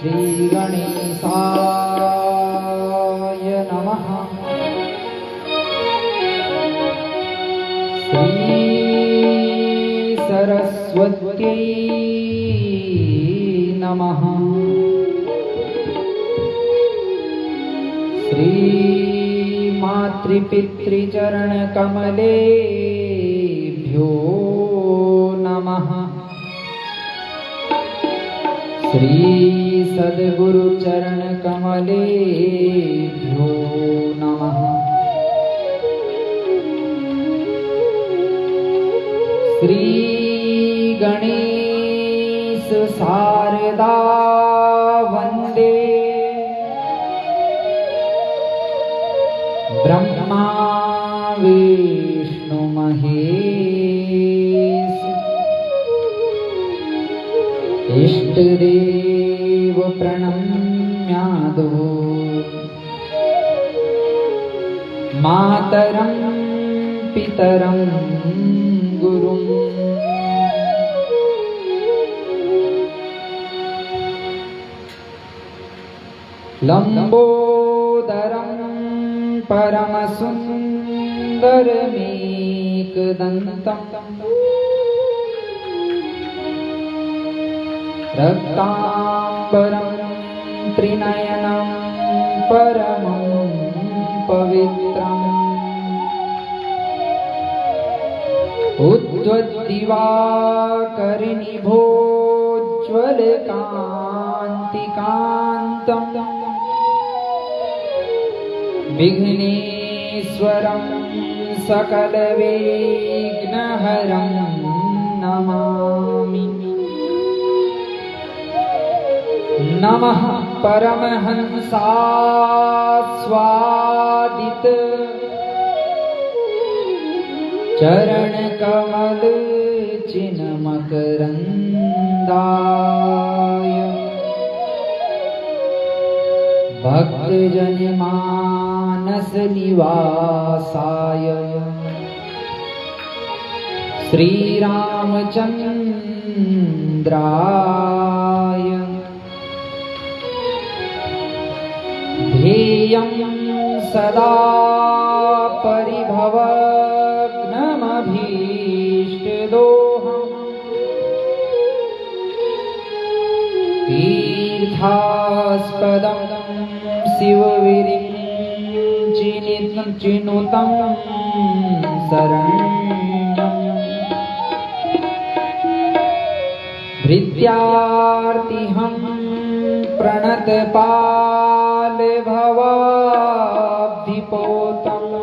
श्री गणेशाय नमः। श्री सरस्वत्यै नमः। श्री मातृपितृचरण कमलेभ्यो नमः। श्री सद्गुरुचरण कमलेभ्यो नमः। श्री गणेश शारदा वंदे। ब्रह्मा विष्णु महेश इष्टदेव प्रणम्यादो। मातरं पितरं गुरुं लंबोदरं परमसुन्दरमेकदन्तं रक्ताम्बरं त्रिनयनं परमं पवित्रम् उद्वद्दिवाकरनिभोज्ज्वलकान्तिकान्तं विघ्नेश्वरं सकलविघ्नहरं नमामि। नमः परमहंसास्वादित चरण कमल चिन्मकरन्दाय। भक्तजन मानस निवासाय श्री रामचन्द्राय। ध्येयं सदा परिभवग्नमभीष्टदोहम् तीर्थास्पदं शिवविरिञ्चिनुतं शरण्यम्। भृत्यार्तिहं प्रणतपालभवाब्धिपोतम्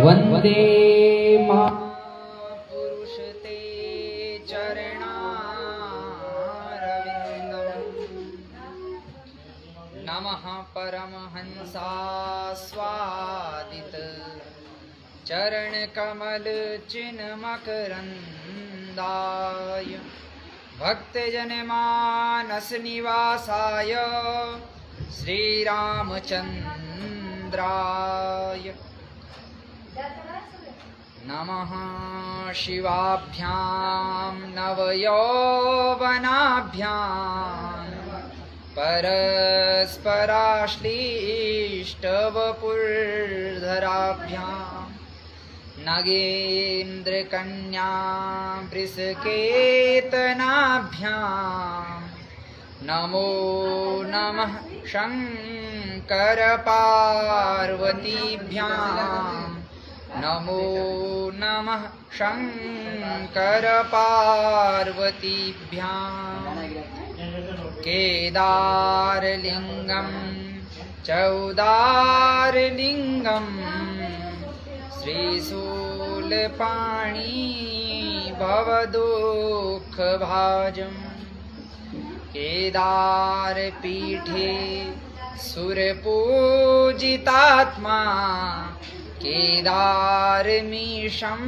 वन्दे पुरुषते चरणारविन्दम्। नमः परमहंसास्वादित चरण कमल चिन्मकरन्दाय। भक्तजन मानस निवासाय श्री रामचन्द्राय। नमः शिवाभ्यां नवयौवनाभ्यां परस्पराश्लिष्टवपुर्धराभ्यां नगेन्द्रकन्या वृषकेतनाभ्यां नमो नमः शङ्कर पार्वतीभ्यां। नमो नमः शङ्कर पार्वतीभ्यां। केदारलिङ्गं चौदारलिङ्गं श्रीशूलपाणि भवदुःखभाजम्। केदारपीठे सुरपूजितात्मा केदारमीशं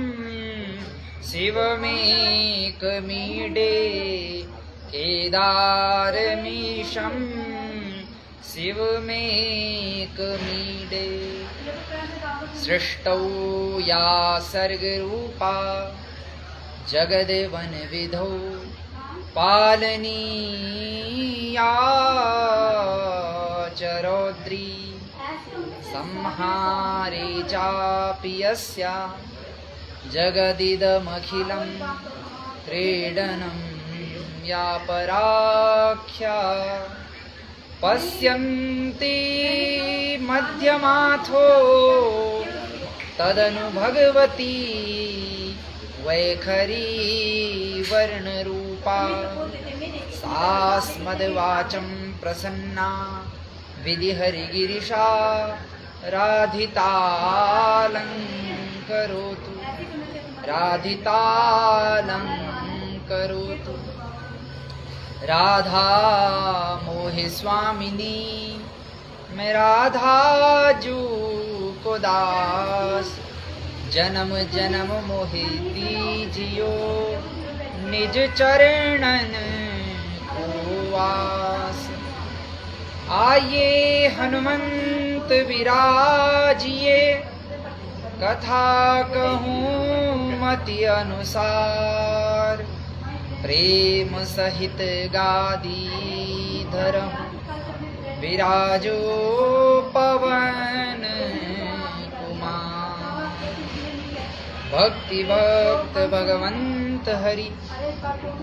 शिवमेकमीडे। केदारमीशं शिवमेकमीडे। सृष्टौ या सर्गरूपा जगद्वनविधौ पालनीया च रौद्री संहारे चापि यस्या जगदिदमखिलं क्रीडनं या पराख्या पश्यन्ति मध्यमाथो तदनु भगवती वैखरी वर्णरूपा सास्मद्वाचं प्रसन्ना विधिहरिगिरिशा राधितालंकरोतु राधितालंकरोतु राधा मोहि स्वामिनी मैं राधा जू को दास जन्म जन्म मोहि दीजियो निज चरणन को वास। आइए हनुमंत विराजिए कथा कहूँ मति अनुसार प्रेम सहित गादी धरम विराजो पवन कुमार। भक्ति भक्त भगवंत हरि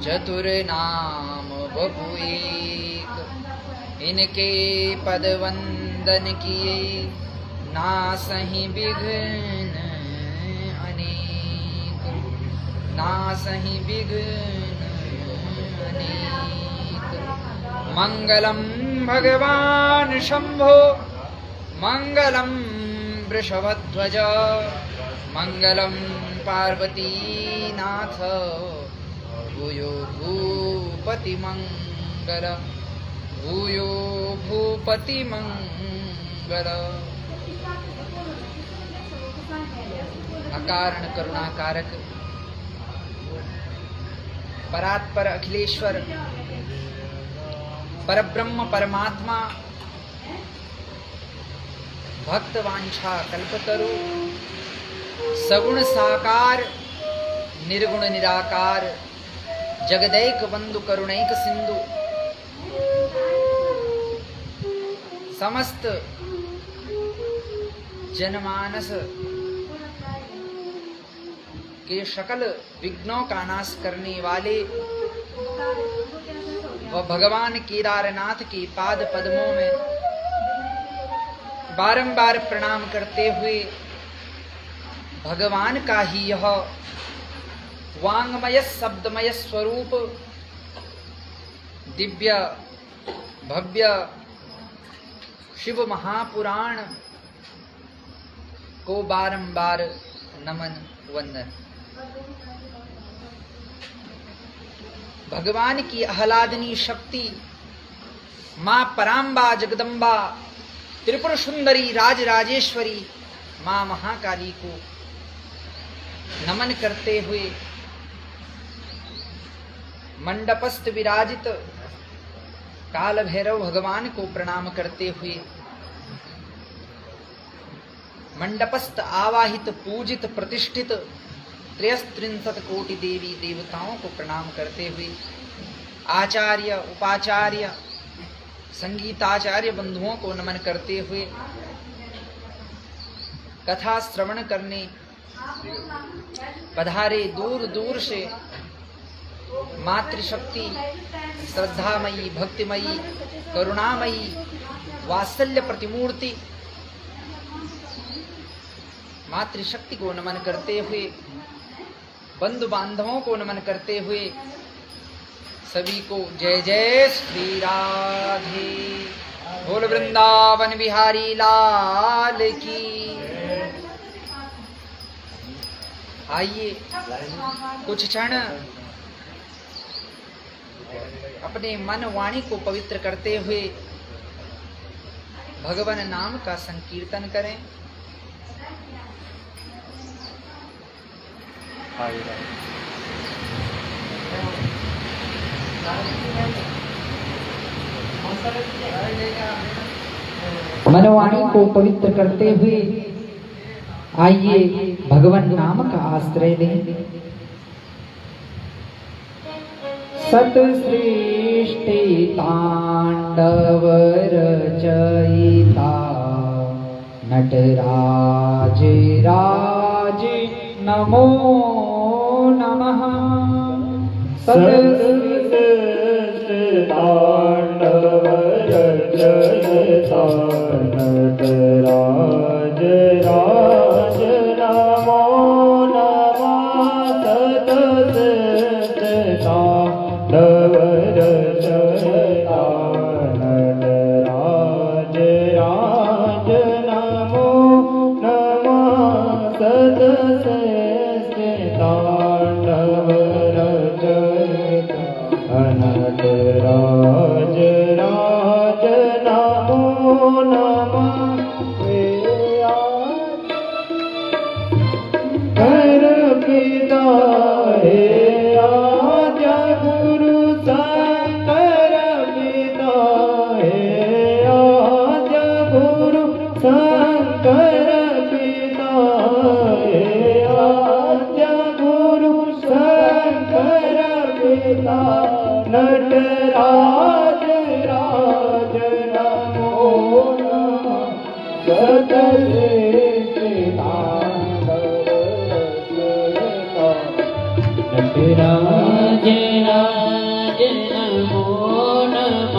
चतुर नाम बहु एक इनके पद वंदन किए नासहि विघ्न अनेक नासहि विघ्न अनेक। मंगलम भगवान शंभो मंगलम वृषभध्वज मंगलम पार्वती नाथ भूयो भूपति मंगल भूयो भूपति मंगल। अकारण करुणाकारक परात्पर अखिलेश्वर परब्रह्म परमात्मा भक्त वांछा कल्पतरु सगुण साकार निर्गुण निराकार जगदैक बंधु करुणैक सिंधु समस्त जनमानस के सकल विघ्नों का नाश करने वाले व भगवान केदारनाथ के पाद पद्मों में बारंबार प्रणाम करते हुए भगवान का ही यह वांगमय शब्दमय स्वरूप दिव्य भव्य शिव महापुराण को बारंबार नमन वंदन। भगवान की आह्लादनी शक्ति मां पराम्बा जगदम्बा त्रिपुर सुंदरी राजराजेश्वरी मां महाकाली को नमन करते हुए मंडपस्थ विराजित काल भैरव भगवान को प्रणाम करते हुए मंडपस्थ आवाहित पूजित प्रतिष्ठित 63 कोटि देवी देवताओं को प्रणाम करते हुए आचार्य उपाचार्य संगीताचार्य बंधुओं को नमन करते हुए कथा श्रवण करने पधारे दूर दूर से मातृशक्ति श्रद्धामयी भक्तिमयी करुणामयी वात्सल्य प्रतिमूर्ति मातृशक्ति को नमन करते हुए बंधु बांधवों को नमन करते हुए सभी को जय जय श्री राधे बोल वृंदावन बिहारी लाल की। आइए कुछ क्षण अपने मन वाणी को पवित्र करते हुए भगवान नाम का संकीर्तन करें। मनवाणी को पवित्र करते हुए आइए भगवान नाम का आश्रय लें। सत्सृष्टि तांडव रचयिता नटराज राज नमो नमः। सत्सृष्टि तांडव रचयिता नटराज राज नमो नमः। सत्सृष्टि तांडव रचयिता नटराज राज नमो नमः। सत्सृष्टि तांडव रचयिता नटराज राज नमो नमः। कर पिता हे आजा गुरु शंकर पिता हे आजा गुरु शंकर पिता हे आजा गुरु शंकर पिता नटराज राज नमो नमः। सत्सृष्टि तांडव रचयिता नटराज राज नमो नमः।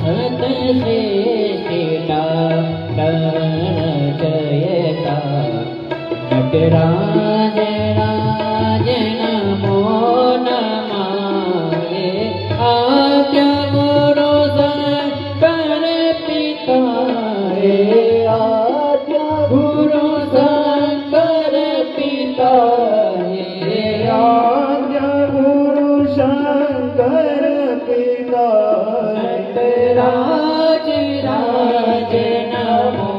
सत्सृष्टि तांडव रचयिता नटराज राज नमो नमः। आद्य गुरु शंकर पिता हे आद्य गुरु शंकर पिता हे आद्य गुरु शंकर पिता नटराज राज नमो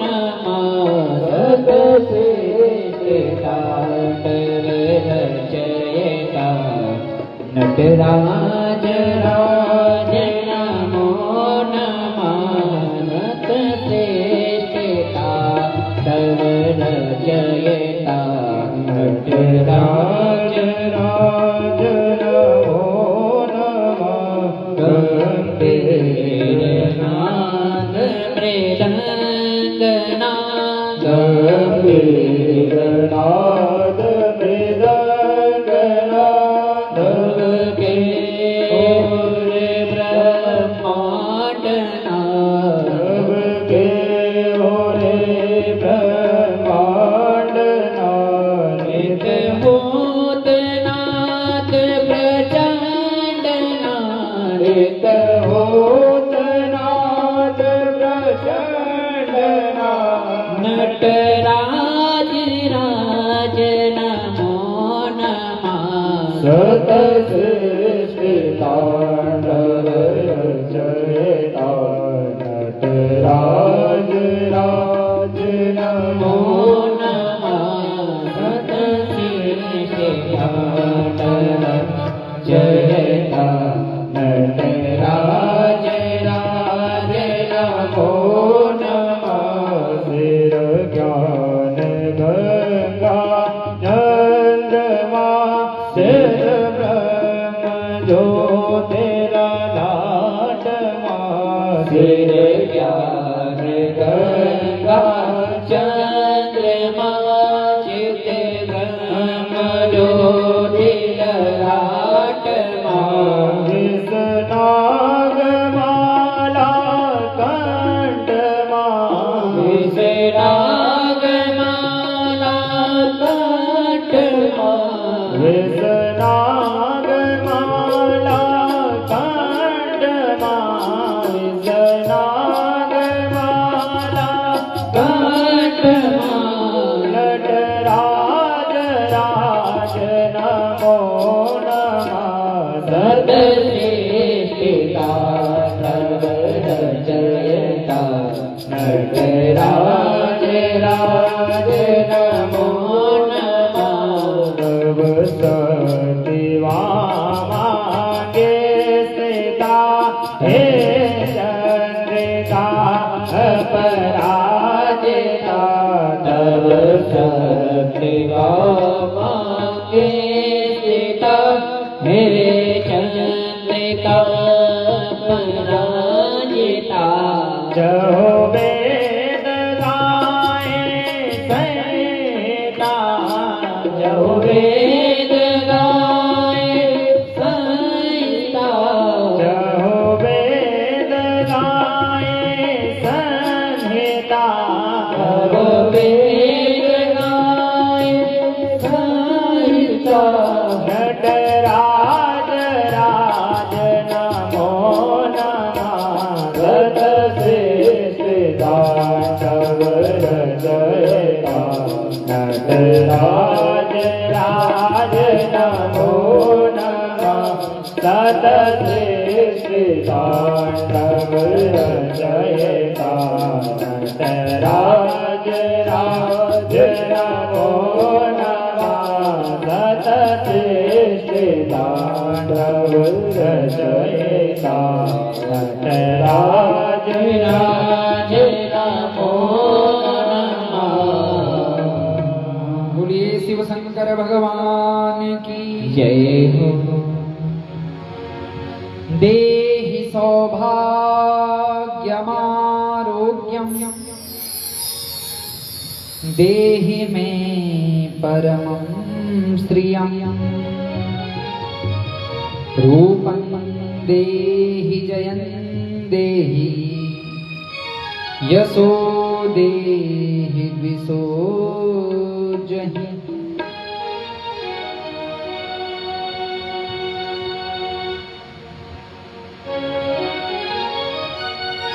नमः। सत्सृष्टि तांडव रचयिता नटराज राज नमो नमः। सत्सृष्टि तांडव रचयिता नटराज राज नमो नमः। गंभीरनाद मृदंगनाद गंभीरनाद मृदंगनाद के ब्रह्मांडनाद के ओरे ब्रह्मांडनाद नित्यभूतनाथ प्रचंडनाद नित्यभूतनाथ प्रचंडनाद नटराज राज नमो नमः। सत्सृष्टि तांडव रचयिता नटराज राज नमो नमः। सत्सृष्टि तांडव रचयिता नटराज राज नमो नमः। सिर ज्ञान गंगा चंद्रमा सिर ब्रह्म ज्योतिरा लाटमा सिर ज्ञान गंगा चंद्रमा चित ब्रह्म ज्योति ललाटमा नागमाला कंठमा नागमाला कंठमा नागमाला कंठमा नागमाला कंठमा नटराज राज नमो नमः। सत्सृष्टि तांडव रचयिता नटराज राज नमो नमः। सतिवामांगे स्थिता हे चंद्रिका अपराजिता तव शक्ति मांगे सीता हे सृष्टि तांडव रचयिता नटराज राज नमो नमः सृष्टि तांडव रचयिता नटराज राज नमो नमः। बोलिए शिव शंकर भगवान की जय हो। देहि सौभाग्यमारोग्यम देहि मे परमं श्रियं रूपं देहि जयं देहि यशो देहि द्विषो जहि।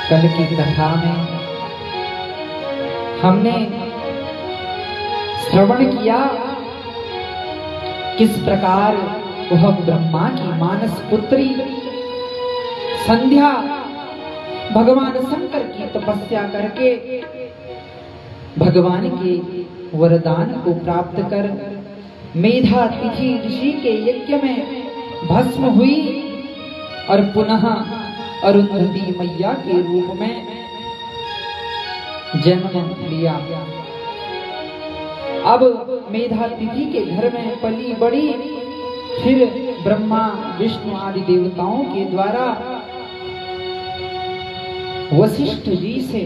कल की कथा में हमने श्रवण किया किस प्रकार वह ब्रह्मा की मानस पुत्री संध्या भगवान शंकर की तपस्या करके भगवान के वरदान को प्राप्त कर मेधा तिथि ऋषि के यज्ञ में भस्म हुई और पुनः अरुंधति मैया के रूप में जन्म लिया। अब मेधा तिथि के घर में पली बड़ी, फिर ब्रह्मा विष्णु आदि देवताओं के द्वारा वशिष्ठ जी से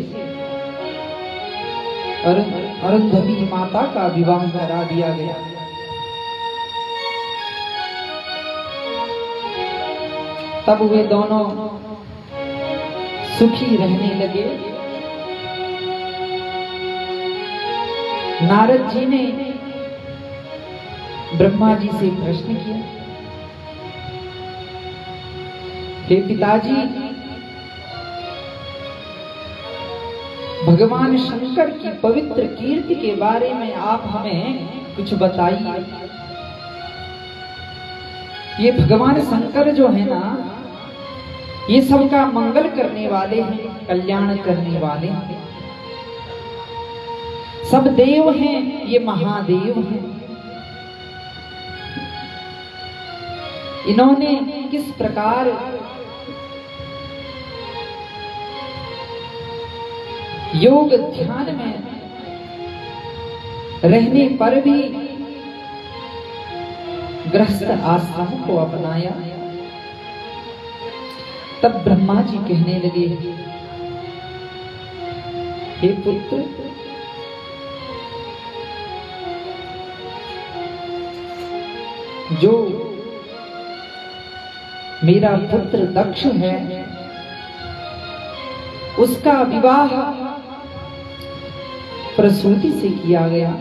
अरुंधति माता का विवाह करा दिया गया। तब वे दोनों सुखी रहने लगे। नारद जी ने ब्रह्मा जी से प्रश्न किया, हे पिताजी, भगवान शंकर की पवित्र कीर्ति के बारे में आप हमें कुछ बताइए। ये भगवान शंकर जो है ना, ये सबका मंगल करने वाले हैं, कल्याण करने वाले हैं। सब देव हैं, ये महादेव हैं। इन्होंने किस प्रकार योग ध्यान में रहने पर भी गृहस्थ आश्रम को अपनाया। तब ब्रह्मा जी कहने लगे, हे पुत्र, जो मेरा पुत्र दक्ष है उसका विवाह प्रसूति से किया गया।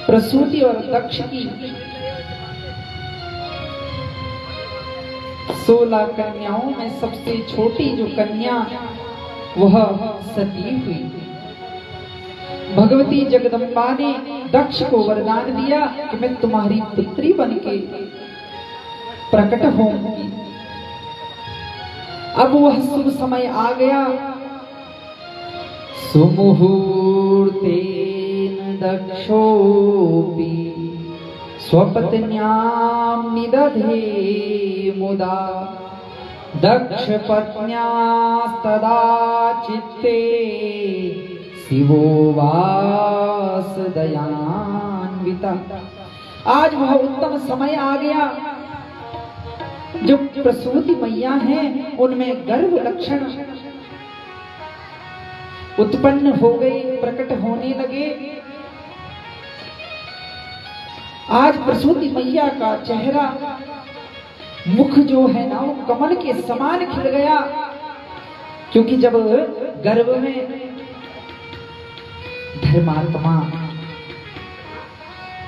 प्रसूति और दक्ष की 16 कन्याओं में सबसे छोटी जो कन्या वह सती हुई। भगवती जगदम्बा ने दक्ष को वरदान दिया कि मैं तुम्हारी पुत्री बनके प्रकट होंगी। अब वह शुभ समय आ गया। सुमुहूर्तेन दक्षोपि स्वपत्न्यां निदधे मुदा दक्ष पत्न्यास्तदा चित्ते शिवो वासदयान्विता। आज वह उत्तम समय आ गया। जो प्रसूति मैया हैं उनमें गर्भ लक्षण उत्पन्न हो गए, प्रकट होने लगे। आज प्रसूति मैया का चेहरा, मुख जो है ना, वो कमल के समान खिल गया। क्योंकि जब गर्भ में धर्मात्मा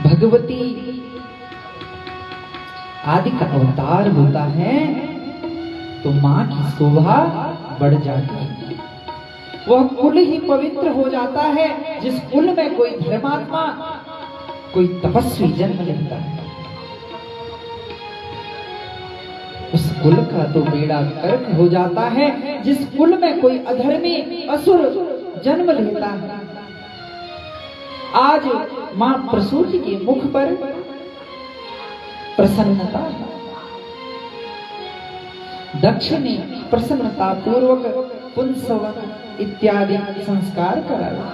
भगवती आदि का अवतार होता है तो मां की शोभा बढ़ जाती है। वह कुल ही पवित्र हो जाता है। जिस कुल में कोई धर्मात्मा कोई तपस्वी जन्म लेता है, उस कुल का तो बेड़ा गर्क हो जाता है। जिस कुल में कोई अधर्मी असुर जन्म लेता है, आज मां प्रसूति के मुख पर प्रसन्नता, दक्ष ने प्रसन्नता पूर्वक पुंसवन इत्यादि संस्कार कराया।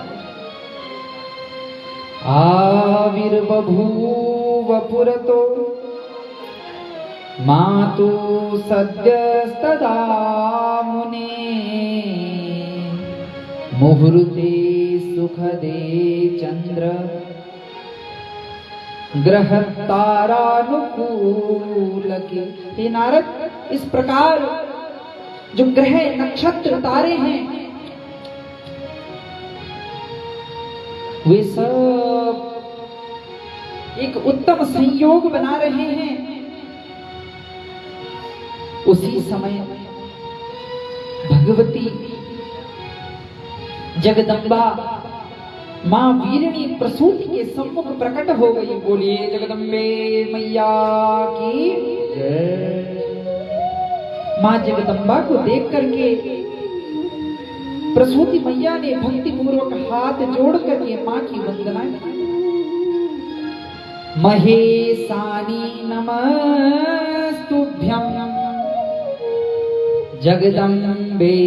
आविर्बभूव पुरतो मातु सद्यस्तदा मुने मुहूर्ते सुखदे चंद्र ग्रह तारानुकूल के। हे नारद, इस प्रकार जो ग्रह नक्षत्र तारे हैं वे सब एक उत्तम संयोग बना रहे हैं। उसी समय भगवती जगदम्बा मां वीरणी प्रसूति के सम्मुख प्रकट हो गई। बोलिए जगदम्बे मैया की जय। मां जगदम्बा को देख करके प्रसूति मैया ने भक्ति पूर्वक हाथ जोड़ करके मां की वंदना की। महेशानी नमस्तुभ्यं जगदम्बे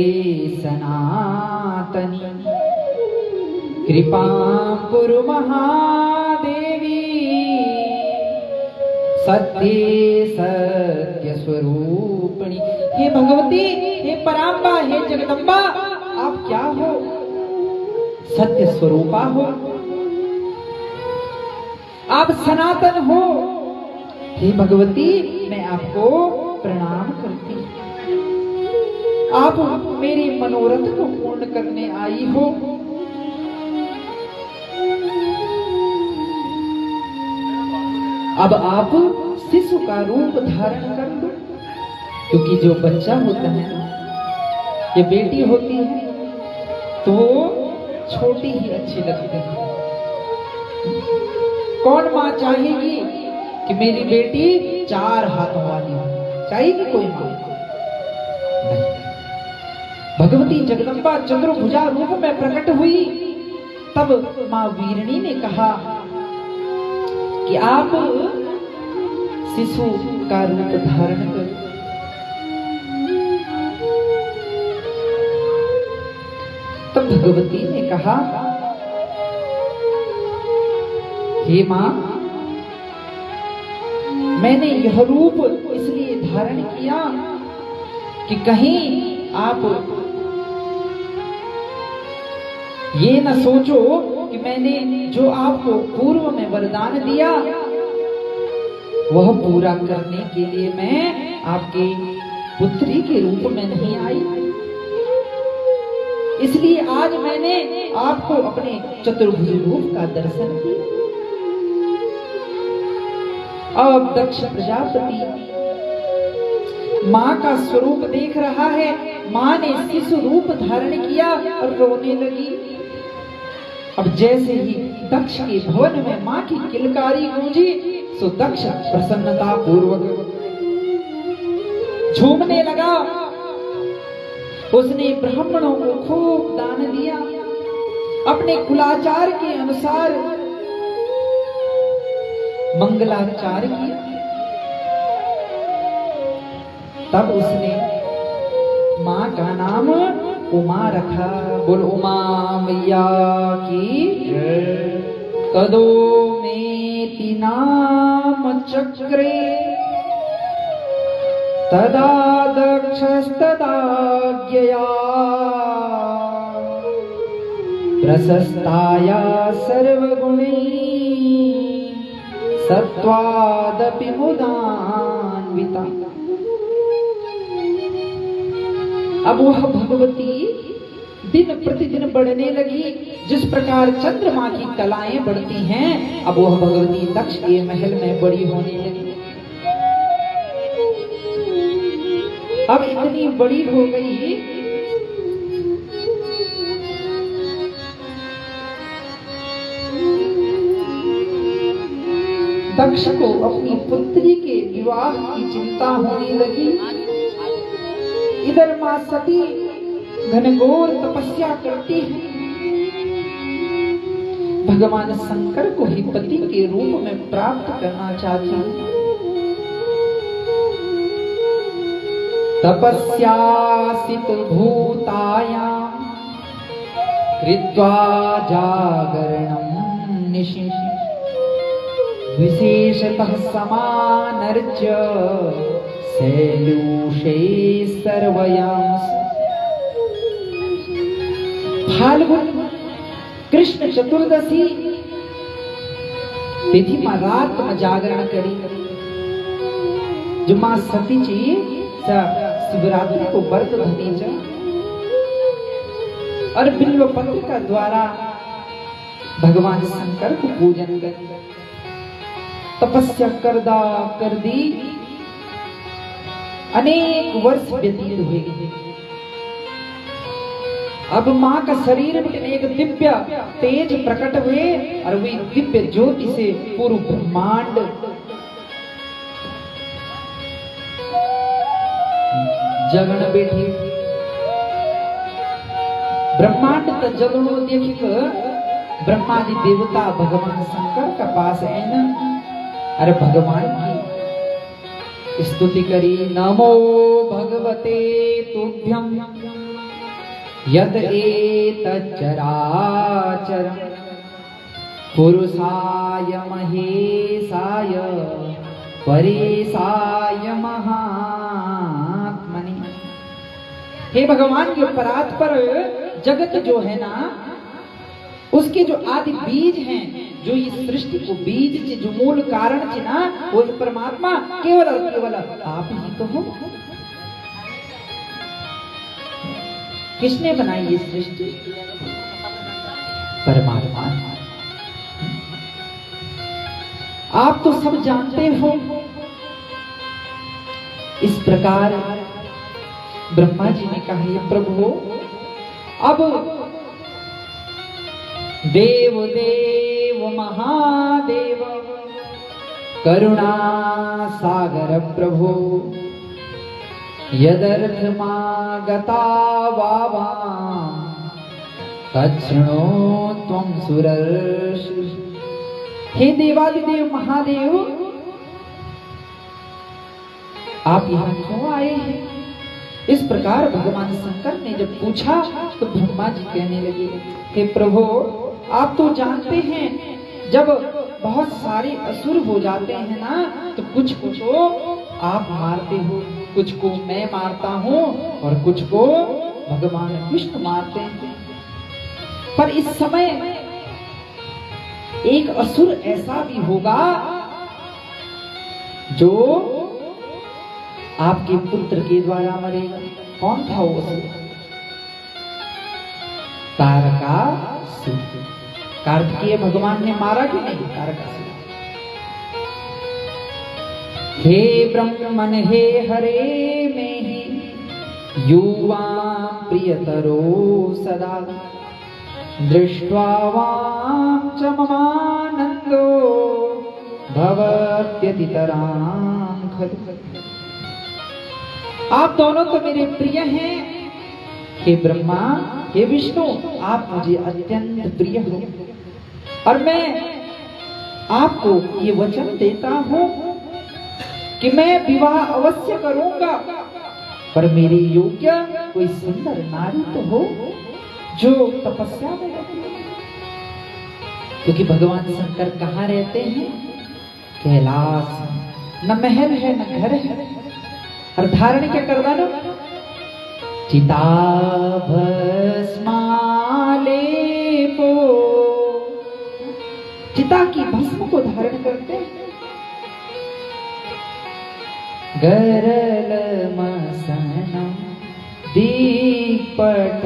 सनातनी कृपां कुरु महादेवी सत्ये सत्य स्वरूपिणी। हे भगवती, हे पराम्बा, हे जगदम्बा, आप क्या हो? सत्य स्वरूपा हो, आप सनातन हो। हे भगवती, मैं आपको प्रणाम करती हूं। आप मेरे मनोरथ को पूर्ण करने आई हो। अब आप शिशु का रूप धारण कर लो, क्योंकि जो बच्चा होता है ना, ये बेटी होती है तो छोटी ही अच्छी लगती है। कौन माँ चाहेगी कि मेरी बेटी 4 हाथों वाली हो? चाहेगी कोई माँ? नहीं। भगवती जगदम्बा चंद्रभुजा रूप में प्रकट हुई, तब मां वीरणी ने कहा कि आप शिशु का रूप धारण करो। तब भगवती ने कहा, हे मां, मैंने यह रूप इसलिए धारण किया कि कहीं आप ये न सोचो कि मैंने जो आपको पूर्व में वरदान दिया वह पूरा करने के लिए मैं आपके पुत्री के रूप में नहीं आई। इसलिए आज मैंने आपको अपने चतुर्भुज रूप का दर्शन किया। अब दक्ष प्रजापति मां का स्वरूप देख रहा है। मां ने शिशु रूप धारण किया और रोने लगी। अब जैसे ही दक्ष के भवन में मां की किलकारी गूंजी, सो दक्ष प्रसन्नता पूर्वक झूमने लगा। उसने ब्राह्मणों को खूब दान दिया, अपने कुलाचार के अनुसार मंगलाचार किया। तब उसने मां का नाम उमा रखा। बोल उमा मैया की जय। तदो मेति नाम चक्रे तदा दक्षस्तदाज्ञया प्रशस्ताया सर्वगुणैः सत्त्वादपि मुदान्विता। अब वह भगवती दिन प्रतिदिन बढ़ने लगी। जिस प्रकार चंद्रमा की कलाएं बढ़ती हैं, अब वह भगवती दक्ष के महल में बड़ी होने लगी। अब इतनी बड़ी हो गई दक्ष को अपनी पुत्री के विवाह की चिंता होने लगी। इधर मां सती घनघोर तपस्या करती है, भगवान शंकर को ही पति के रूप में प्राप्त करना चाहती है। तपस्यासित भूतायां कृत्वा जागरणं निशि विशेषतः समानर्च्य शैलूषे सर्वयांस। फाल्गुन कृष्ण चतुर्दशी तिथि में रात में जागरण करी। जो मां सती जी शिवरात्रि को व्रत धनी और बिल्व पत्र का द्वारा भगवान शंकर को पूजन कर तपस्या कर दी। अनेक वर्ष व्यतीत हुए। अब मां का शरीर में एक दिव्य तेज प्रकट हुए और वही दिव्य ज्योति से पूर्ण ब्रह्मांड जगन बैठी। ब्रह्मांड तो जगनो देखिक ब्रह्मादि देवता भगवान शंकर का पास है ना। अरे भगवान की स्तुति करी। नमो भगवते तुभ्यं यद एतच्चराचरं पुरुषाय महेशाय परेशाय महात्मने। हे भगवान के परात्पर जगत जो है ना, उसके जो आदि बीज हैं, जो इस सृष्टि को बीज से जो मूल कारण थे ना, वो परमात्मा केवल और केवल आप ही तो हो। किसने बनाई ये सृष्टि? परमात्मा। आप तो सब जानते हो। इस प्रकार ब्रह्मा जी ने कहा, ये प्रभु अब देव देव महादेव करुणा सागर प्रभु यदर्थमागता वावा तच्छृणो त्वं सुरर्षि। हे देवादिदेव महादेव, आप यहाँ क्यों आए हैं? इस प्रकार भगवान शंकर ने जब पूछा तो ब्रह्मा जी कहने लगे, हे प्रभु आप तो जानते हैं जब बहुत सारे असुर हो जाते हैं ना, तो कुछ को आप मारते हो, कुछ को मैं मारता हूँ और कुछ को भगवान विष्णु मारते हैं। पर इस समय एक असुर ऐसा भी होगा जो आपके पुत्र के द्वारा मरेगा। कौन था वो असुर? तारकासुर। कार्तिकेय भगवान ने मारा कि नहीं तारकासुर? हे ब्रह्मन हे हरे में ही युवा प्रियतरो सदा दृष्ट्वा वां च ममानंदो भवत्यतितरां खलु। आप दोनों तो मेरे प्रिय हैं। हे ब्रह्मा, हे विष्णु, आप मुझे अत्यंत प्रिय हो और मैं आपको ये वचन देता हूं कि मैं विवाह अवश्य करूंगा, पर मेरे योग्य कोई सुंदर नारी तो हो जो तपस्या में रहती है। क्योंकि भगवान शंकर कहाँ रहते हैं? कैलाश। न महल है न घर है, और धारण क्या करना ना? चिता भस्मालेपो। चिता की भस्म को धारण करते हैं। गरलमसनं दीपटधर।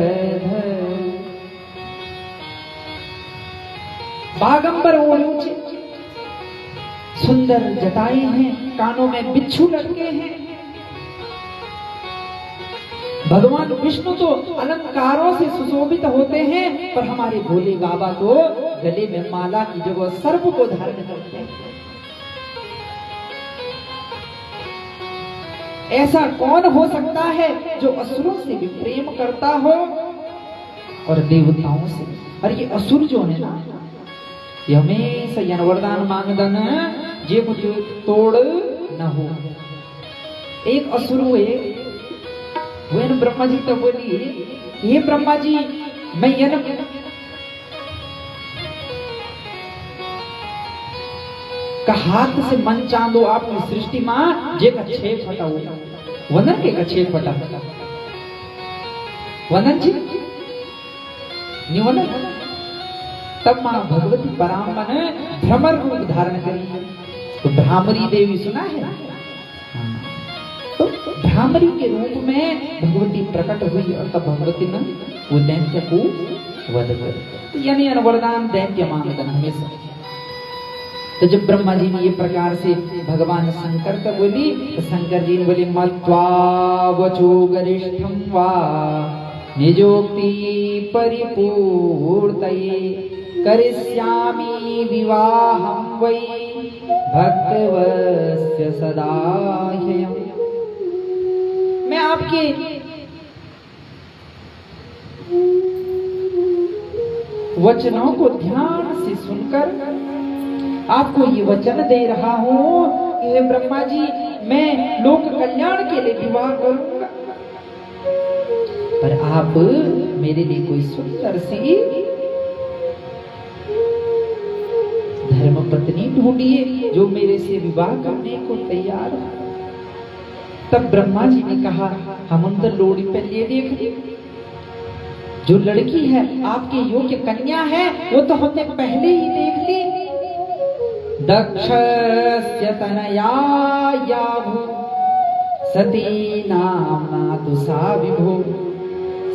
बागंबर ऊंचे सुंदर जटाएं हैं, कानों में बिच्छू लटके हैं। भगवान विष्णु तो अलंकारों से सुशोभित होते हैं, पर हमारे भोले बाबा तो गले में माला की जगह सर्प को धारण करते हैं। ऐसा कौन हो सकता है जो असुरों से भी प्रेम करता हो और देवताओं से। और ये असुर जो है ना, ये हमेशा यन वरदान मांगदन जे कुछ तोड़ न हो। एक असुर हुए ब्रह्मा जी तो बोली, हे ब्रह्मा जी, मैं यन का हाथ से मन चांदो आपकी सृष्टि मां जे का छे फटा हो वनन के का छे फटा वनन जी निवनन। तब मां भगवती परामन भ्रमर रूप धारण करी। तो भ्रामरी देवी सुना है, तो भ्रामरी के रूप में भगवती प्रकट हुई और तब भगवती ने वो दैत्य को वध कर, यानी वरदान दैत्य मांगदन हमेशा। तो जब ब्रह्मा जी ने ये प्रकार से भगवान शंकर का बोली, तो शंकर जी ने बोली मत्वा वचो गरिष्ठम वा निजोक्ति परिपूर्तये करिष्यामि विवाहं वै भक्तवस्य सदा ह्ययम्। मैं आपके वचनों को ध्यान से सुनकर आपको ये वचन दे रहा हूँ कि ब्रह्मा जी, मैं लोक कल्याण के लिए विवाह करूंगा, पर आप मेरे लिए कोई सुंदर सी धर्म पत्नी ढूंढिए जो मेरे से विवाह करने को तैयार हो। तब ब्रह्मा जी ने कहा, हम उनका लोड़ी पहले देख ली, जो लड़की है आपके योग्य कन्या है वो तो हमने पहले ही देख ली। दक्षस्य तनया या भू सती नाम्ना तु सा विभो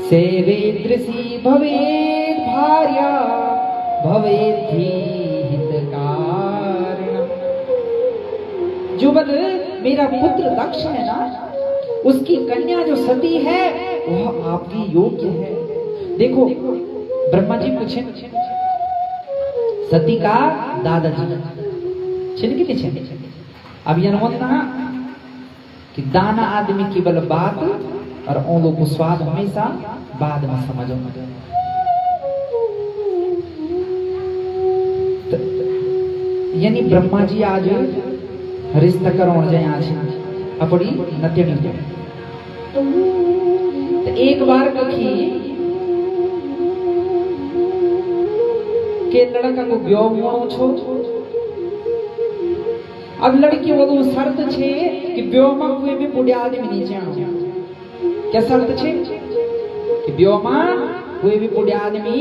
सेवेदृशी भवेत् भार्या भवेत् हितकारिण। जो बल मेरा पुत्र दक्ष है ना, उसकी कन्या जो सती है वह आपकी योग्य है। देखो ब्रह्मा जी पूछे सती का दादाजी छिन के पीछे। अब यह ना कि दाना आदमी की बल बात और औलों को स्वाद हमेशा बाद में समझो। यानी ब्रह्मा जी आज रिश्ता करोण जाए आज अपनी नत्यनी तो एक बार कखी के लड़का को ब्योह मोणो छो। अब लड़की वो शर्त छे कि ब्योह में कोई भी बुढ़िया आदमी नीचे आनो। क्या शर्त छे कि ब्योह में कोई भी बुढ़िया आदमी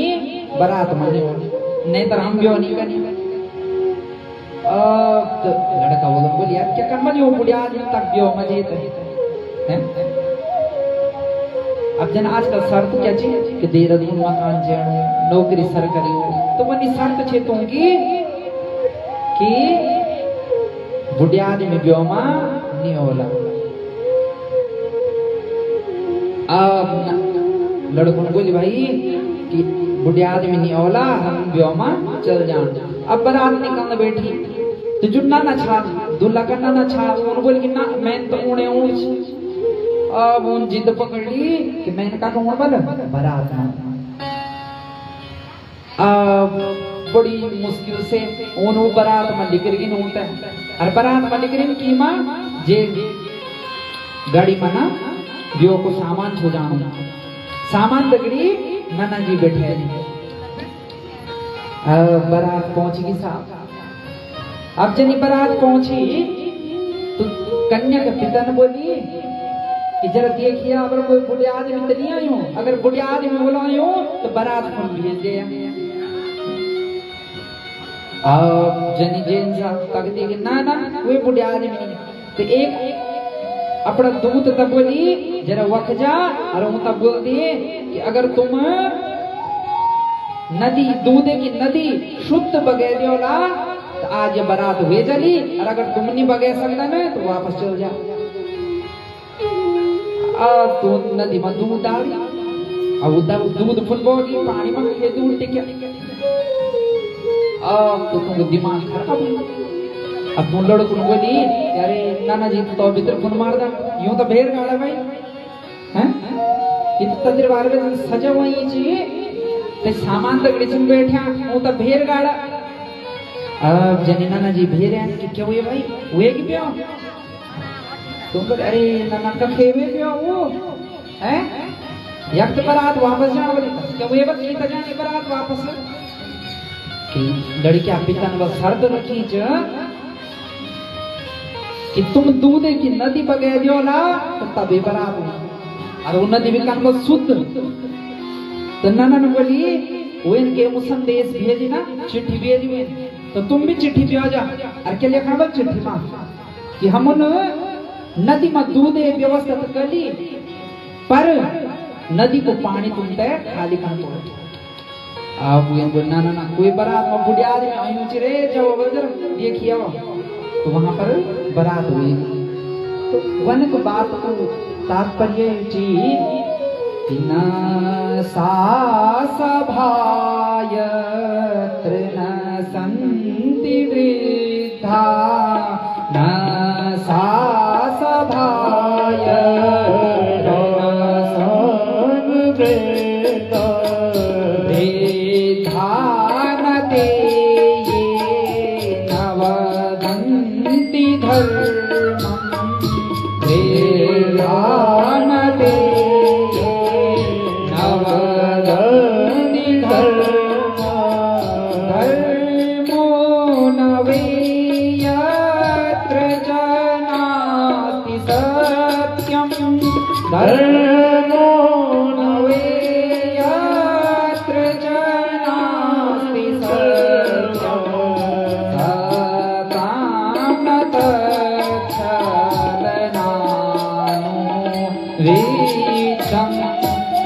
बारात में नहीं तो हम ब्योह नहीं करनी। अब तो लड़का बोल यार क्या कर वो बुढ़िया आदमी तक ब्योह में जेते हैं। अब जन आजकल शर्त क्या छे कि देहरादून मकान जानो, नौकरी सरकारी हो, तो वनी शर्त छे तूंगी कि बुढ़िया आदमी ब्योह में नहीं होला। अब लड़कों ने बोली भाई कि बुढ़िया आदमी नहीं होला, हम ब्योह में चल जान। अब बारात निकलने बैठी तो जुड़ना ना छा दूल्हा करना ना छा। उन्होंने बोली कि ना मैं तो उड़े ऊँच। अब उन जिद पकड़ ली कि मैंने कहा कहूँ बोल बारात में। अब बड़ी मुश्किल से उन बारात में निकल गई नूट और बारात में निकल की माँ जे गाड़ी में ना ब्योह को सामान छो जानो। सामान दगड़ी नाना जी बैठे बारात पहुंच गई साहब। अब जनी बारात पहुंची तो कन्या के पिता ने बोली कि जरा देखिए अगर कोई बुढ़िया आदमी तो नहीं आयो, अगर बुढ़िया आदमी बुलायो तो बारात फोन भेज दे। अब जनी जेन साहब तक देखे ना ना कोई बुढ़िया आदमी नहीं। तो एक अपना दूत तब बोली जरा वख जा और वो तब बोल दिए कि अगर तुम नदी दूधे की नदी शुद्ध बगे दियोला तो आज ये बारात हुए चली, और अगर तुम नहीं बगे सकता ना तो वापस चल जा। अब तो नदी में दूध डाल, अब दूध फुलबोगी पानी में ये दूध टिके। अब तो तुमको दिमाग खराब अब तुम लड़को बोली अरे नाना जी तो भीतर फोन मार दा यूं तो भेड़ गाड़ा भाई हैं ये तो तंदर बार में सजा हुई चाहिए ते सामान तक डिचन बैठा वो तो भेड़ गाड़ा अब जनी नाना जी भेड़ हैं कि क्या हुए भाई हुए कि पियो तुम बोले अरे नाना का खेवे पियो वो हैं यक बरात वापस जाने वाली क्या हुए बस की जाने बरात वापस कि लड़की पिता ने बस शर्त रखी च कि तुम दूध की नदी बगे दियो ना तो तभी बरात और वो नदी भी कान को शुद्ध तो नाना ने बोली वो इनके वो संदेश भेजी ना चिट्ठी भेजी हुई तो तुम भी चिट्ठी भेजा और क्या लिखा बस चिट्ठी में कि हम नदी में दूध व्यवस्था तो कर ली पर नदी को पानी तुम तय खाली कर दो अब ये बोलना ना कोई बारात में बुढ़िया आदमी आयु चिरे जाओ बजर देखिए तो वहां पर बारात हुई तो वन को बात को तात्पर्य जी न सा सभायत्र न सन्ति वृद्धा न सा सभायत्र वृद्धानते ये नवदन्ति धर्मम् वृद्धानते ये नवदन्ति धर्मो न वै यत्र जनाति सत्यम् धर्मो न वै यत्र जनाति सत्यम् वीक्षं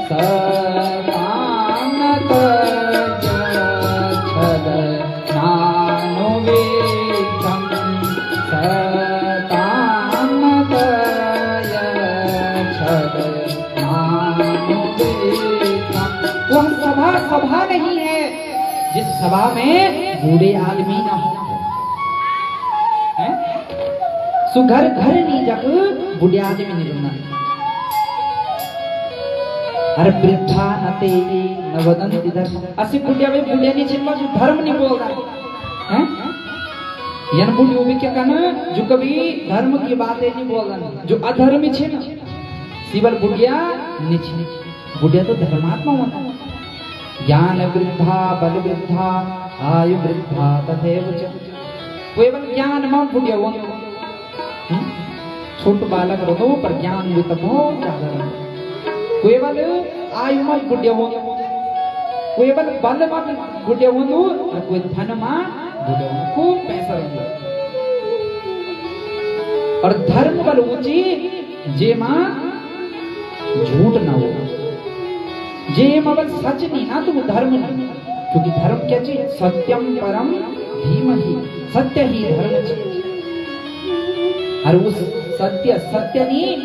सकामतच्छलनानुवीक्षं सकामतच्छलनानुवीक्षं वह सभा नहीं है जिस सभा में बूढ़े आदमी न हो सुघर घर नहीं जग बूढ़े आदमी नहीं रहना अरे वृद्धा नते न वदन्ति धर्म असी बुढ़िया वे बुढ़िया नहीं छिपा जो धर्म नहीं बोलता हैं यन बुढ़ी वो भी क्या कहना जो कभी धर्म की बातें नहीं बोलता जो अधर्मी छे ना सिवल बुढ़िया नहीं बुढ़िया तो धर्मात्मा होता ज्ञान वृद्धा बल वृद्धा आयु वृद्धा तथैव च कोई बल ज्ञान में बुढ़िया हो छोट बालक रहो पर ज्ञान भी तो बहुत ज्यादा कोई बल आयु में बुढ़िया हो कोई बल बल में बुढ़िया हो कोई धन में बुढ़िया हो खूब पैसा रहो और धर्म बल ऊंची जे मां झूठ ना हो जे मबल सच नहीं ना तुम धर्म नहीं क्योंकि धर्म क्या चाहिए सत्यम परम धीमहि सत्य ही धर्म चाहिए और उस सत्य नहीं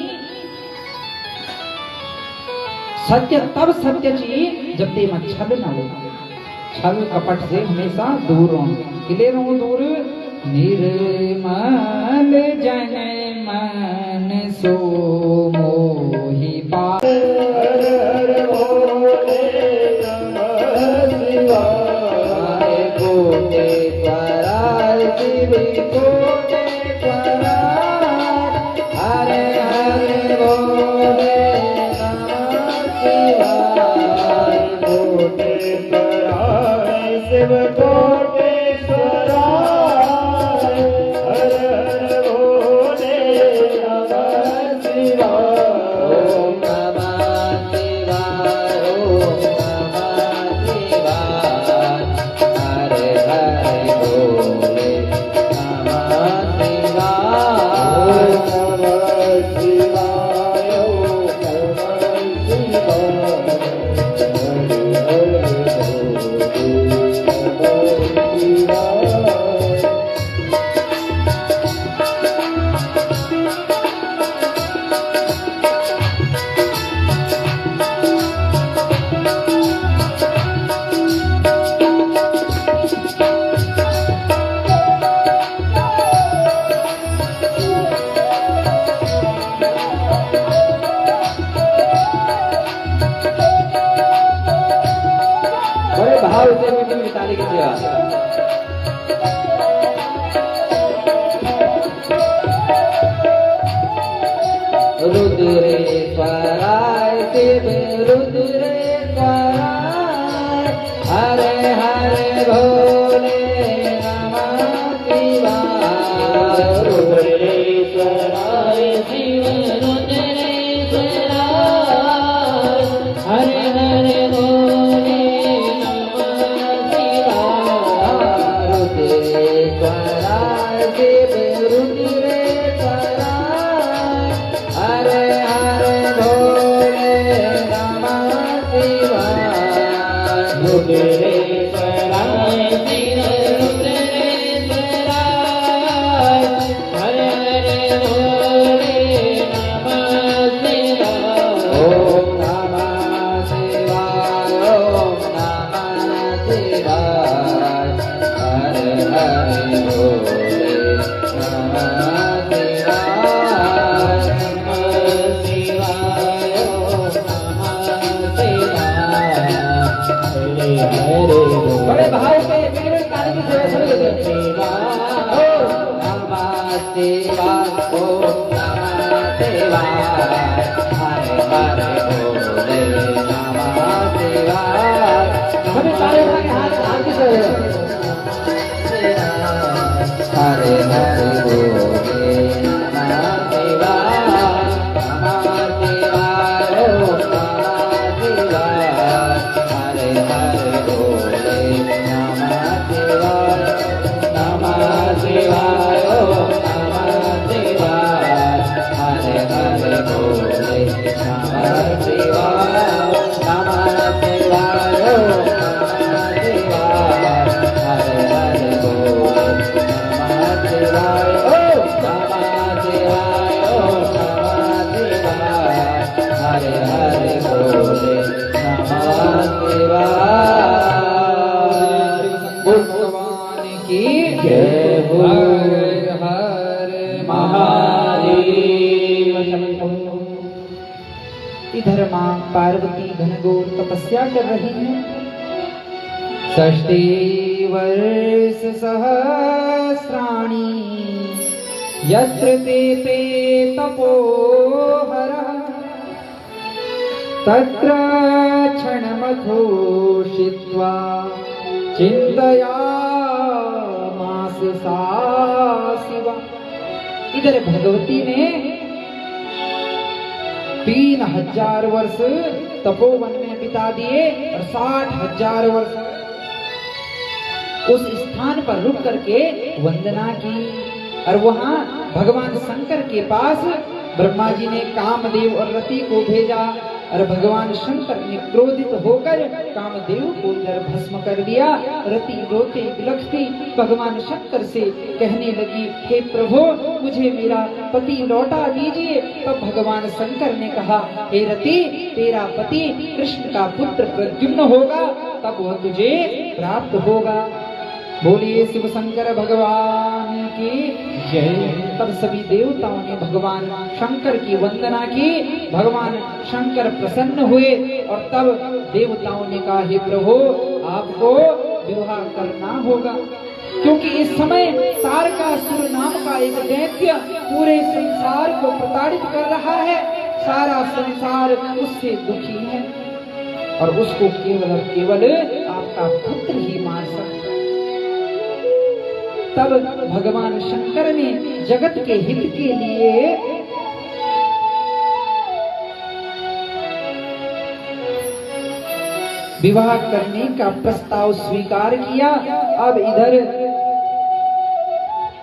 सत्य तब सत्य चाहिए जब ते में छल ना हो छल कपट से हमेशा दूर रहो किले रहो दूर निर्मल जन मन सो मोहि पार महादेव रुद्रे परा हरे हरे भोले नमः शिवाय रुद्रे परा बड़े भाव पे मेरे काली की सेवा शुरू कर दे। नमः शिवाय ओम नमः शिवाय हरे हरे भोले नमः शिवाय सभी सारे हाथ हाथ की सेवा हरे हरे भोले नमः शिवाय नमः शिवाय ओम नमः शिवाय हरे हरे भोले नमः शिवाय नमः शिवाय ओम नमः शिवाय हरे हरे भोले नमः शिवाय नमः शिवाय ओम नमः शिवाय हरे हरे भोले नमः शिवाय ओम नमः शिवाय ओम नमः शिवाय हरे हरे भोले नमः शिवाय भगवान की जय हर हर महादेव। इधर मां पार्वती घनघोर तपस्या कर रही है। षष्ठी वर्ष सहस्राणि यत्र ते पे तपोहरः तत्र क्षणमथोषित्वा चिन्तयामास सा शिवा। इधर भगवती ने 3000 वर्ष तपोवन में बिता दिए और 60,000 वर्ष उस स्थान पर रुक करके वंदना की। और वहां भगवान शंकर के पास ब्रह्मा जी ने कामदेव और रति को भेजा और भगवान शंकर ने क्रोधित होकर कामदेव को जल भस्म कर दिया। रति रोते बिलखती भगवान शंकर से कहने लगी, हे प्रभु मुझे मेरा पति लौटा दीजिए। तब भगवान शंकर ने कहा, हे रति तेरा पति कृष्ण का पुत्र प्रद्युम्न होगा, तब वह तुझे प्राप्त होगा। बोलिए शिव शंकर भगवान की जय। तब सभी देवताओं ने भगवान शंकर की वंदना की। भगवान शंकर प्रसन्न हुए और तब देवताओं ने कहा, हे प्रभु आपको विवाह करना होगा, क्योंकि इस समय तारकासुर नाम का एक दैत्य पूरे संसार को प्रताड़ित कर रहा है। सारा संसार उससे दुखी है और उसको केवल और केवल आपका पुत्र ही मार सकता। तब भगवान शंकर ने जगत के हित के लिए विवाह करने का प्रस्ताव स्वीकार किया। अब इधर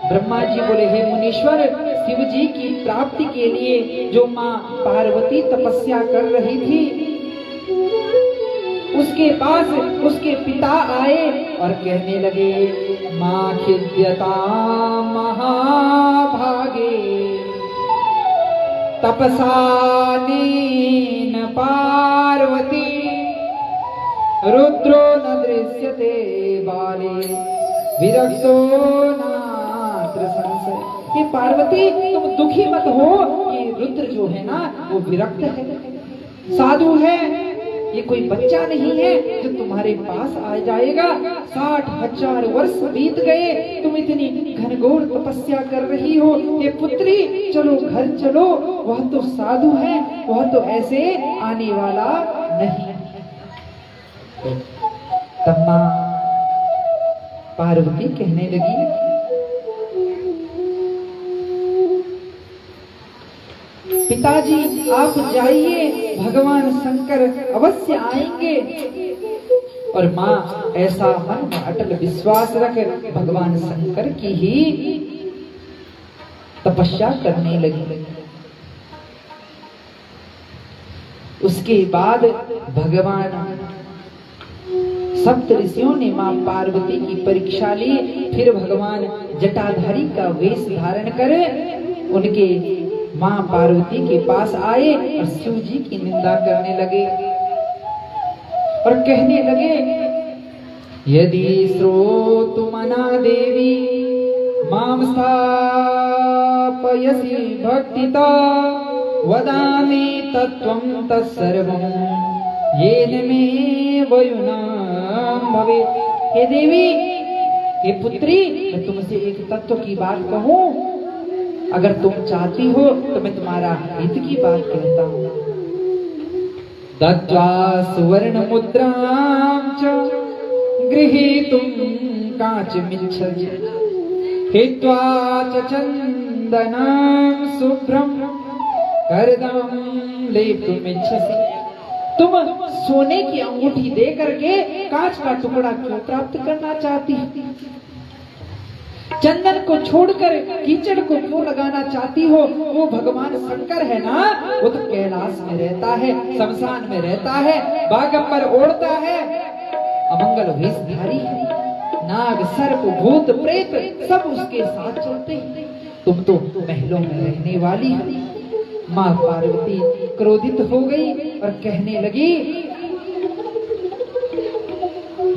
ब्रह्मा जी बोले, हे मुनीश्वर शिव जी की प्राप्ति के लिए जो माँ पार्वती तपस्या कर रही थी उसके पास उसके पिता आए और कहने लगे, माँ खिद्यता महाभागे तपसानेन पार्वती रुद्रो न दृश्यते बाले विरक्तो नात्र संशय। हे पार्वती तुम दुखी मत हो कि रुद्र जो है ना वो विरक्त है, साधु है, ये कोई बच्चा नहीं है जो तुम्हारे पास आ जाएगा। 60,000 वर्ष बीत गए, तुम इतनी घनघोर तपस्या कर रही हो। ये पुत्री चलो घर चलो, वह तो साधु है, वह तो ऐसे आने वाला नहीं। तब मां पार्वती कहने लगी, पिताजी आप जाइए, भगवान शंकर अवश्य आएंगे। और माँ ऐसा मन में अटल विश्वास रख भगवान शंकर की ही तपस्या करने लगी। उसके बाद भगवान सप्त ऋषियों ने मां पार्वती की परीक्षा ली। फिर भगवान जटाधारी का वेश धारण कर उनके मां पार्वती के पास आए और शिव जी की निंदा करने लगे और कहने लगे, यदि श्रोतुमना देवी मां स्थापयसि भक्तिता वदामि तत्त्वं तत्सर्वं येन मे वयुनां भवेत्। हे देवी, हे पुत्री, मैं तुमसे एक तत्व की बात कहूं, अगर तुम चाहती हो तो मैं तुम्हारा हित की बात कहता हूं। दत्त्वा सुवर्ण मुद्रां च गृहीतुं काचिमिच्छसि हित्वा च चन्दनं शुभ्रं करदं लेप्तुमिच्छसि। तुम सोने की अंगूठी दे करके कांच का टुकड़ा क्यों प्राप्त करना चाहती हो? चंदन को छोड़कर कीचड़ को क्यों लगाना चाहती हो? वो भगवान शंकर है ना, वो तो कैलाश में रहता है, शमशान में रहता है, बागंबर ओढ़ता है, अमंगल वेशधारी है, नाग सर्प भूत प्रेत सब उसके साथ चलते हैं। तुम तो महलों में रहने वाली हो। मां पार्वती क्रोधित हो गई और कहने लगी,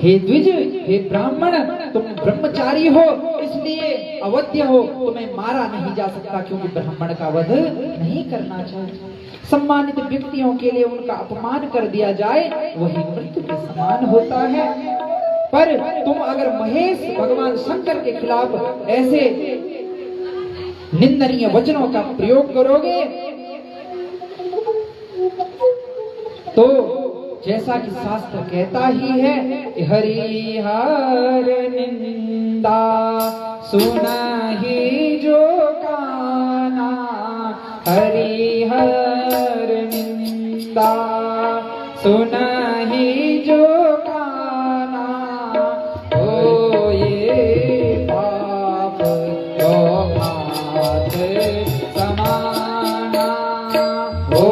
हे द्विज, हे ब्राह्मण, तुम ब्रह्मचारी हो, इसलिए अवध्य हो, तुम्हें मारा नहीं जा सकता, क्योंकि ब्राह्मण का वध नहीं करना चाहिए। सम्मानित व्यक्तियों के लिए उनका अपमान कर दिया जाए वही मृत्यु के समान होता है। पर तुम अगर महेश भगवान शंकर के खिलाफ ऐसे निंदनीय वचनों का प्रयोग करोगे तो जैसा कि शास्त्र कहता ही है कि हरिहर निंदा सुना ही जो काना, हरिहर निंदा सुना ही जो काना, ओ ये पाप लोभात समाना, ओ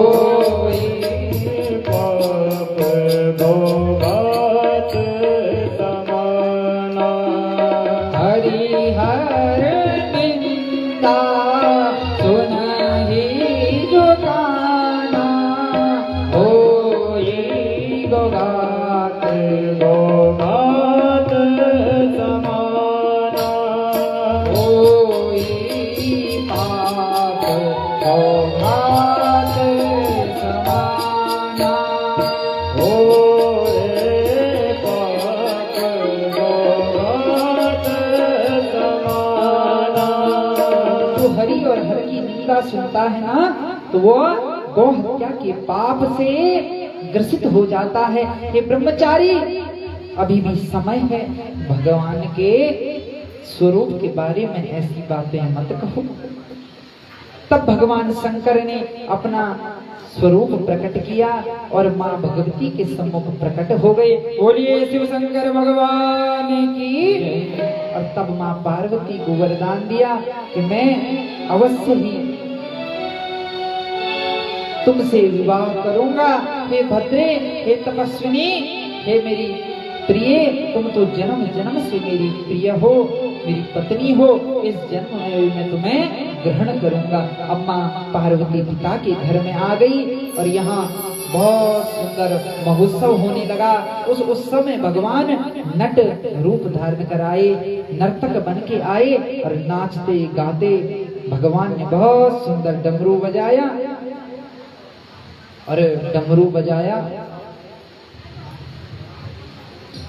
सुनता है ना तो वो गौ हत्या के पाप से ग्रसित हो जाता है। हे ब्रह्मचारी, अभी भी समय है, भगवान के स्वरूप के बारे में ऐसी बातें मत कहो। तब भगवान शंकर ने अपना स्वरूप प्रकट किया और मां भगवती के सम्मुख प्रकट हो गए। बोलिए शिव शंकर भगवान की। और तब मां पार्वती को वरदान दिया कि मैं अवश्य ही तुमसे विवाह करूंगा। हे भद्रे, हे तपस्विनी, हे मेरी प्रिय, तुम तो जन्म जन्म से मेरी प्रिय हो, मेरी पत्नी हो, इस जन्म में मैं तुम्हें ग्रहण करूंगा। अब मां पार्वती पिता के घर में आ गई और यहाँ बहुत सुंदर महोत्सव होने लगा। उस उत्सव में भगवान नट रूप धारण कर आए, नर्तक बन के आए और नाचते गाते भगवान ने बहुत सुंदर डमरू बजाया और डमरू बजाया।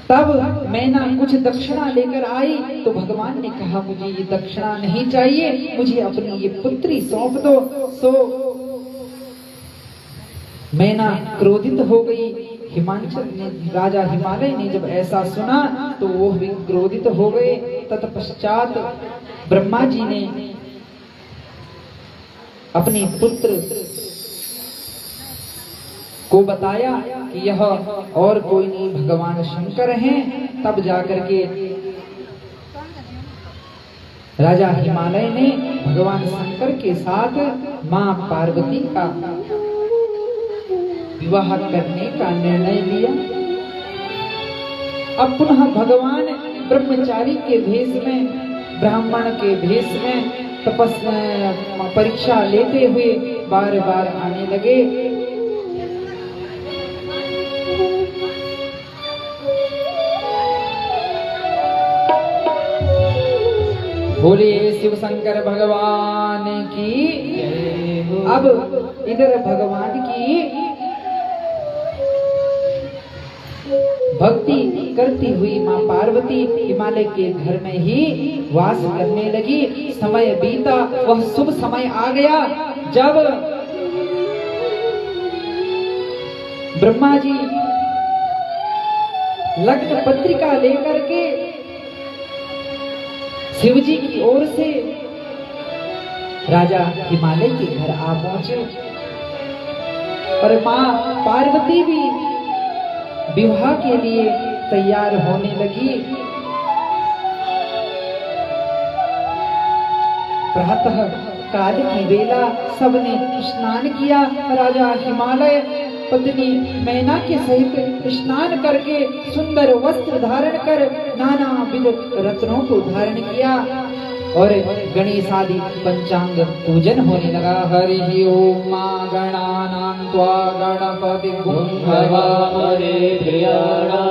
तब मैना कुछ दक्षिणा लेकर आई तो भगवान ने कहा, मुझे ये दक्षिणा नहीं चाहिए, मुझे अपनी ये पुत्री सौंप दो। सो मैना क्रोधित हो गई। हिमांचल ने, राजा हिमालय ने जब ऐसा सुना तो वो भी क्रोधित हो गए। तत्पश्चात ब्रह्मा जी ने अपने पुत्र को बताया कि यह और कोई नहीं भगवान शंकर हैं। तब जाकर के राजा हिमालय ने भगवान शंकर के साथ मां पार्वती का विवाह करने का निर्णय लिया। अब पुनः भगवान ब्रह्मचारी के भेष में, ब्राह्मण के भेष में तपस्या परीक्षा लेते हुए बार बार आने लगे। बोले शिव शंकर भगवान की। अब इधर भगवान की भक्ति करती हुई मां पार्वती हिमालय के घर में ही वास करने लगी। समय बीता, वह शुभ समय आ गया जब ब्रह्मा जी लग्न पत्रिका लेकर के शिव जी की ओर से राजा हिमालय के घर आ पहुंचे और मां पार्वती भी विवाह के लिए तैयार होने लगी। प्रातः काल की बेला सबने स्नान किया। राजा हिमालय पत्नी मैना के सहित स्नान करके सुंदर वस्त्र धारण कर नाना विध रत्नों को धारण किया और गणेश आदि पंचांग पूजन होने लगा। हरि ओम मां गणानां त्वा गणपति गुंहवामहे प्रियाणां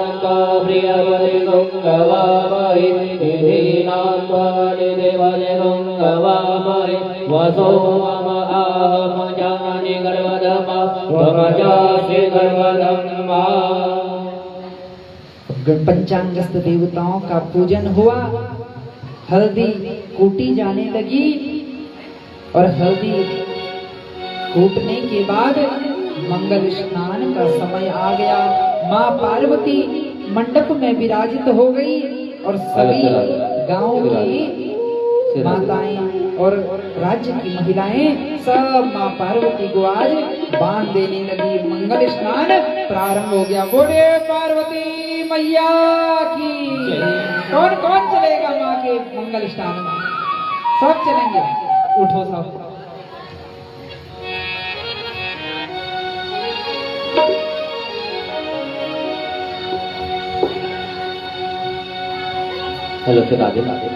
प्रियवरे गुंहवामहे देवीनां त्वा देवरे गुंहवामहे वसो मम आहम जानि गर्वधमा वमजासि गर्वधम्मा। पंचांगस्थ देवताओं का पूजन हुआ। हल्दी कूटी जाने लगी और हल्दी कूटने के बाद मंगल स्नान का समय आ गया। मां पार्वती मंडप में विराजित हो गई और सभी गांव की माताएं और राज्य की महिलाएं सब मां पार्वती को आज बांध देने लगी। मंगल स्नान प्रारंभ हो गया। बोले पार्वती मैया की। कौन कौन चलेगा माँ के मंगल स्नान में? सब चलेंगे। उठो सब। हेलो फिर आगे आगे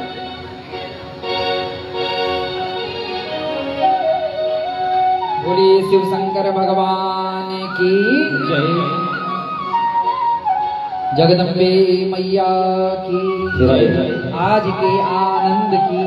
बोलिए शिव शंकर भगवान की जय। जगदम्बे मैया की। जय। आज के आनंद की